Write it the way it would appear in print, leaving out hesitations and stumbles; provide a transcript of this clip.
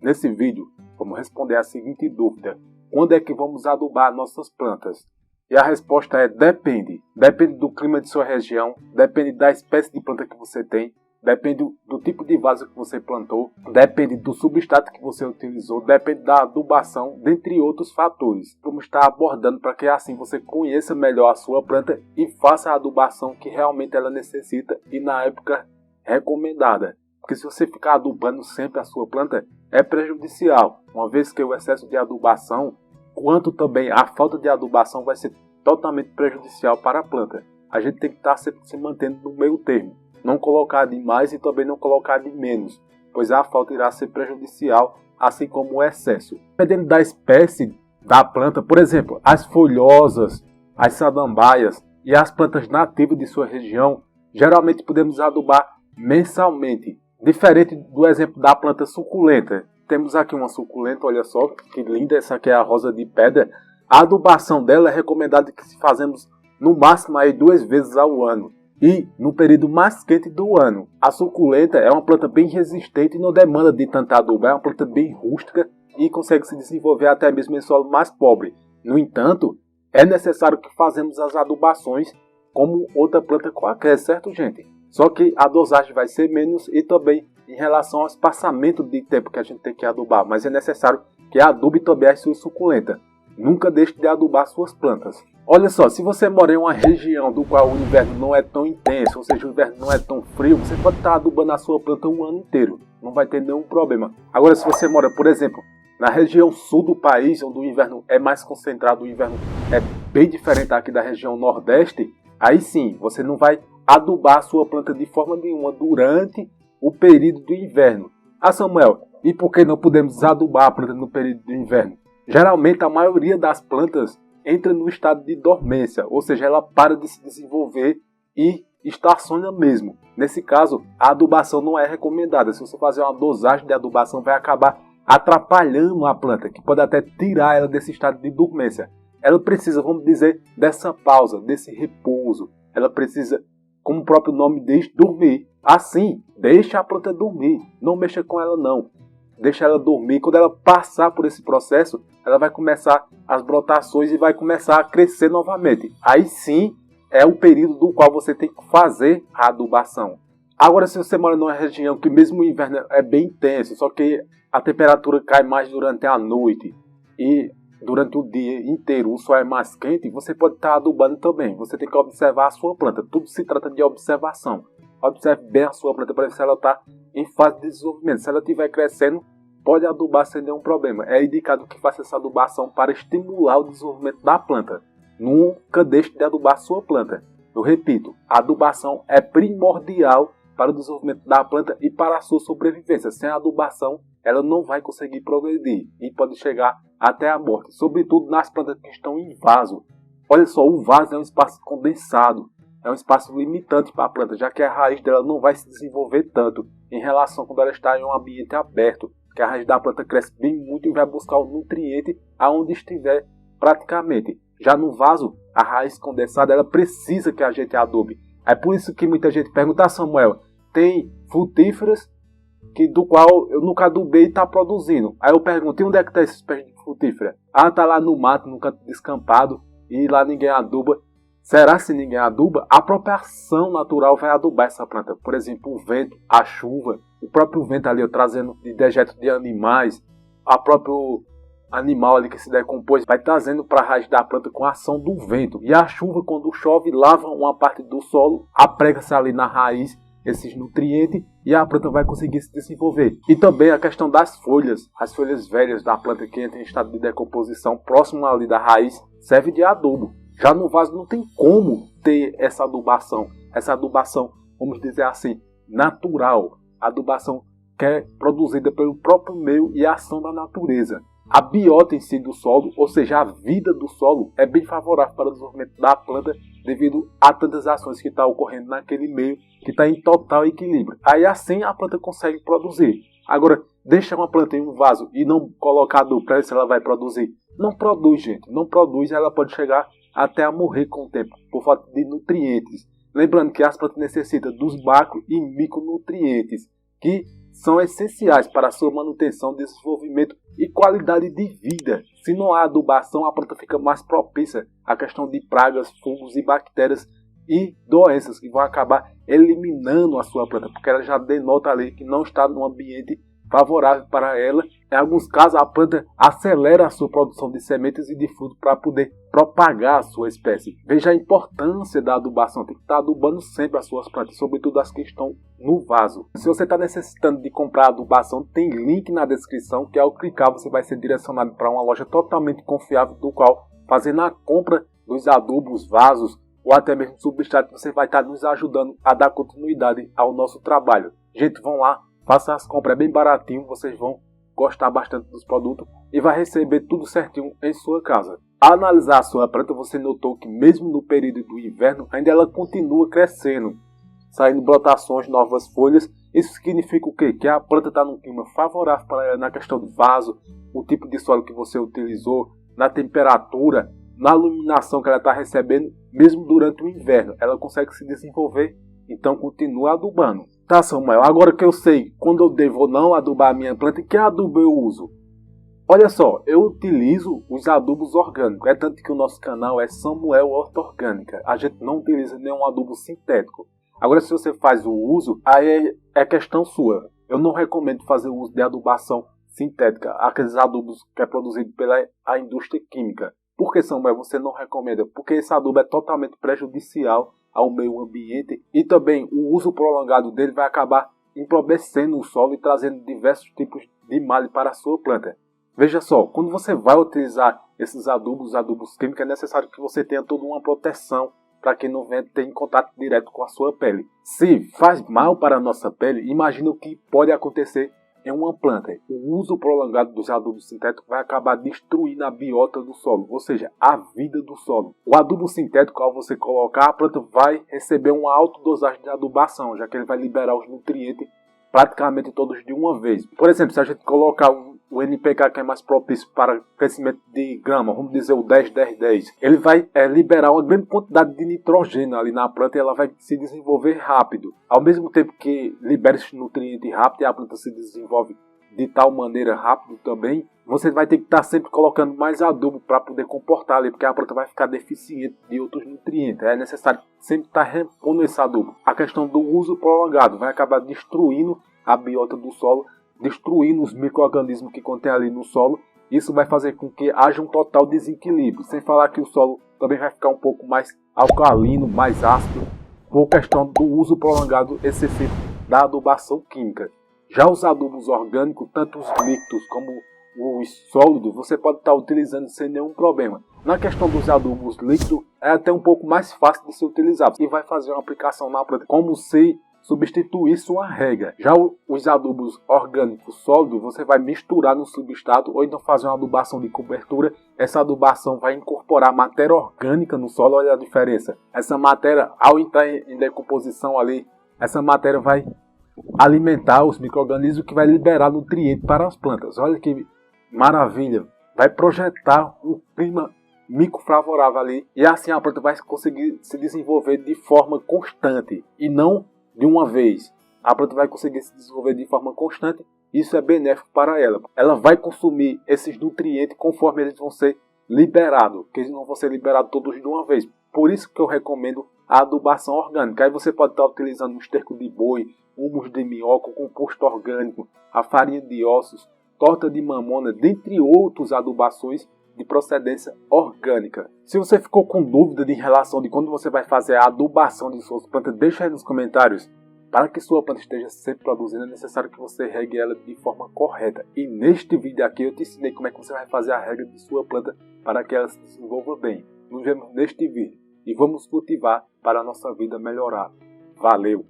Nesse vídeo, vamos responder a seguinte dúvida: quando é que vamos adubar nossas plantas? E a resposta é depende. Depende do clima de sua região, depende da espécie de planta que você tem, depende do tipo de vaso que você plantou, depende do substrato que você utilizou, depende da adubação, dentre outros fatores. Vamos estar abordando para que assim você conheça melhor a sua planta e faça a adubação que realmente ela necessita e na época recomendada. Porque se você ficar adubando sempre a sua planta, é prejudicial, uma vez que o excesso de adubação, quanto também a falta de adubação, vai ser totalmente prejudicial para a planta. A gente tem que estar sempre se mantendo no meio termo, não colocar de mais e também não colocar de menos, pois a falta irá ser prejudicial, assim como o excesso. Dependendo da espécie da planta, por exemplo, as folhosas, as samambaias e as plantas nativas de sua região, geralmente podemos adubar mensalmente. Diferente do exemplo da planta suculenta. Temos aqui uma suculenta, olha só que linda, essa aqui é a rosa de pedra. A adubação dela é recomendada que se fazemos no máximo aí 2 vezes ao ano. E no período mais quente do ano. A suculenta é uma planta bem resistente e não demanda de tanta adubo. É uma planta bem rústica e consegue se desenvolver até mesmo em solo mais pobre. No entanto, é necessário que fazemos as adubações como outra planta qualquer, certo, gente? Só que a dosagem vai ser menos e também em relação ao espaçamento de tempo que a gente tem que adubar. Mas é necessário que adube também as suas suculentas. Nunca deixe de adubar suas plantas. Olha só, se você mora em uma região do qual o inverno não é tão intenso, ou seja, o inverno não é tão frio, você pode estar adubando a sua planta um ano inteiro. Não vai ter nenhum problema. Agora, se você mora, por exemplo, na região sul do país, onde o inverno é mais concentrado, o inverno é bem diferente aqui da região nordeste, aí sim, você não vai adubar a sua planta de forma nenhuma durante o período do inverno. Ah, Samuel, e por que não podemos adubar a planta no período do inverno? Geralmente a maioria das plantas entra no estado de dormência, ou seja, ela para de se desenvolver e estaciona mesmo. Nesse caso, a adubação não é recomendada. Se você fazer uma dosagem de adubação, vai acabar atrapalhando a planta, que pode até tirar ela desse estado de dormência. Ela precisa, vamos dizer, dessa pausa, desse repouso. Ela precisa, como o próprio nome diz, dormir. Assim, deixa a planta dormir. Não mexa com ela não. Deixa ela dormir. Quando ela passar por esse processo, ela vai começar as brotações e vai começar a crescer novamente. Aí sim, é o período do qual você tem que fazer a adubação. Agora, se você mora numa região que mesmo o inverno é bem intenso, só que a temperatura cai mais durante a noite e durante o dia inteiro o sol é mais quente, você pode estar adubando também. Você tem que observar a sua planta. Tudo se trata de observação. Observe bem a sua planta para ver se ela está em fase de desenvolvimento. Se ela estiver crescendo, pode adubar sem nenhum problema. É indicado que faça essa adubação para estimular o desenvolvimento da planta. Nunca deixe de adubar a sua planta. Eu repito, a adubação é primordial para o desenvolvimento da planta e para a sua sobrevivência. Sem a adubação, ela não vai conseguir progredir e pode chegar até a morte, sobretudo nas plantas que estão em vaso. Olha só, o vaso é um espaço condensado, é um espaço limitante para a planta, já que a raiz dela não vai se desenvolver tanto em relação quando ela está em um ambiente aberto, que a raiz da planta cresce bem muito e vai buscar o nutriente aonde estiver praticamente. Já no vaso, a raiz condensada ela precisa que a gente adube. É por isso que muita gente pergunta: Samuel, tem frutíferas do qual eu nunca adubei e está produzindo. Aí eu pergunto: e onde é que está esses pés de frutífera? Ah, está lá no mato, num canto descampado, e lá ninguém aduba. Será se ninguém aduba? A própria ação natural vai adubar essa planta. Por exemplo, o vento, a chuva, o próprio vento ali trazendo de dejetos de animais, a próprio animal ali que se decompôs, vai trazendo para a raiz da planta com a ação do vento. E a chuva, quando chove, lava uma parte do solo, aprega-se ali na raiz esses nutrientes e a planta vai conseguir se desenvolver. E também a questão das folhas, as folhas velhas da planta que entram em estado de decomposição próximo ali da raiz, serve de adubo. Já no vaso não tem como ter essa adubação, vamos dizer assim, natural, a adubação que é produzida pelo próprio meio e a ação da natureza. A biota em si do solo, ou seja, a vida do solo, é bem favorável para o desenvolvimento da planta devido a tantas ações que estão ocorrendo naquele meio que está em total equilíbrio. Aí assim a planta consegue produzir. Agora, deixar uma planta em um vaso e não colocar adubo para ver se ela vai produzir. Não produz, gente. Não produz, ela pode chegar até a morrer com o tempo, por falta de nutrientes. Lembrando que as plantas necessitam dos macro e micronutrientes, que são essenciais para a sua manutenção, desenvolvimento e qualidade de vida. Se não há adubação, a planta fica mais propícia à questão de pragas, fungos e bactérias e doenças que vão acabar eliminando a sua planta, porque ela já denota ali que não está num ambiente favorável para ela. Em alguns casos, a planta acelera a sua produção de sementes e de fruto para poder propagar a sua espécie. Veja a importância da adubação. Tem que estar adubando sempre as suas plantas, sobretudo as que estão no vaso. Se você está necessitando de comprar adubação, tem link na descrição, que ao clicar você vai ser direcionado para uma loja totalmente confiável, do qual, fazendo a compra dos adubos, vasos ou até mesmo substrato, você vai estar nos ajudando a dar continuidade ao nosso trabalho. Gente, vão lá, faça as compras, é bem baratinho, vocês vão gostar bastante dos produtos e vai receber tudo certinho em sua casa. Ao analisar a sua planta, você notou que mesmo no período do inverno, ainda ela continua crescendo, saindo brotações, novas folhas. Isso significa o quê? Que a planta está num clima favorável para ela na questão do vaso, o tipo de solo que você utilizou, na temperatura, na iluminação que ela está recebendo, mesmo durante o inverno. Ela consegue se desenvolver, então continua adubando. Tá, Samuel, agora que eu sei quando eu devo ou não adubar a minha planta, que adubo eu uso? Olha só, eu utilizo os adubos orgânicos, é tanto que o nosso canal é Samuel Horta Orgânica. A gente não utiliza nenhum adubo sintético. Agora, se você faz o uso, aí é questão sua. Eu não recomendo fazer o uso de adubação sintética, aqueles adubos que é produzido pela indústria química. Por que, Samuel, você não recomenda? Porque esse adubo é totalmente prejudicial ao meio ambiente e também o uso prolongado dele vai acabar empobrecendo o solo e trazendo diversos tipos de mal para a sua planta. Veja só, quando você vai utilizar esses adubos químicos, é necessário que você tenha toda uma proteção para que não venha ter em contato direto com a sua pele. Se faz mal para a nossa pele, imagina o que pode acontecer em uma planta. O uso prolongado dos adubos sintéticos vai acabar destruindo a biota do solo, ou seja, a vida do solo. O adubo sintético, ao você colocar, a planta vai receber uma alta dosagem de adubação, já que ele vai liberar os nutrientes praticamente todos de uma vez. Por exemplo, se a gente colocar o NPK, que é mais propício para crescimento de grama, vamos dizer o 10-10-10, ele vai liberar uma grande quantidade de nitrogênio ali na planta e ela vai se desenvolver rápido. Ao mesmo tempo que libera esse nutriente rápido e a planta se desenvolve de tal maneira rápido também, você vai ter que estar sempre colocando mais adubo para poder comportar ali, porque a planta vai ficar deficiente de outros nutrientes. É necessário sempre estar repondo esse adubo. A questão do uso prolongado vai acabar destruindo a biota do solo, destruindo os micro-organismos que contém ali no solo. Isso vai fazer com que haja um total desequilíbrio, sem falar que o solo também vai ficar um pouco mais alcalino, mais ácido, por questão do uso prolongado excessivo da adubação química. Já os adubos orgânicos, tanto os líquidos como os sólidos, você pode estar utilizando sem nenhum problema. Na questão dos adubos líquidos, é até um pouco mais fácil de ser utilizado e vai fazer uma aplicação na planta como se substituísse uma rega. Já os adubos orgânicos sólidos, você vai misturar no substrato ou então fazer uma adubação de cobertura. Essa adubação vai incorporar matéria orgânica no solo. Olha a diferença. Essa matéria, ao entrar em decomposição ali, essa matéria vai alimentar os micro-organismos, que vai liberar nutrientes para as plantas. Olha que maravilha! Vai projetar um clima microfavorável ali e assim a planta vai conseguir se desenvolver de forma constante e não de uma vez. A planta vai conseguir se desenvolver de forma constante. Isso é benéfico para ela. Ela vai consumir esses nutrientes conforme eles vão ser liberados, que eles não vão ser liberados todos de uma vez. Por isso que eu recomendo a adubação orgânica. Aí você pode estar utilizando um esterco de boi, humus de minhoca, composto orgânico, a farinha de ossos, torta de mamona, dentre outras adubações de procedência orgânica. Se você ficou com dúvida em relação de quando você vai fazer a adubação de suas plantas, deixa aí nos comentários. Para que sua planta esteja sempre produzindo, é necessário que você regue ela de forma correta. E neste vídeo aqui eu te ensinei como é que você vai fazer a rega de sua planta para que ela se desenvolva bem. Nos vemos neste vídeo e vamos cultivar para a nossa vida melhorar. Valeu!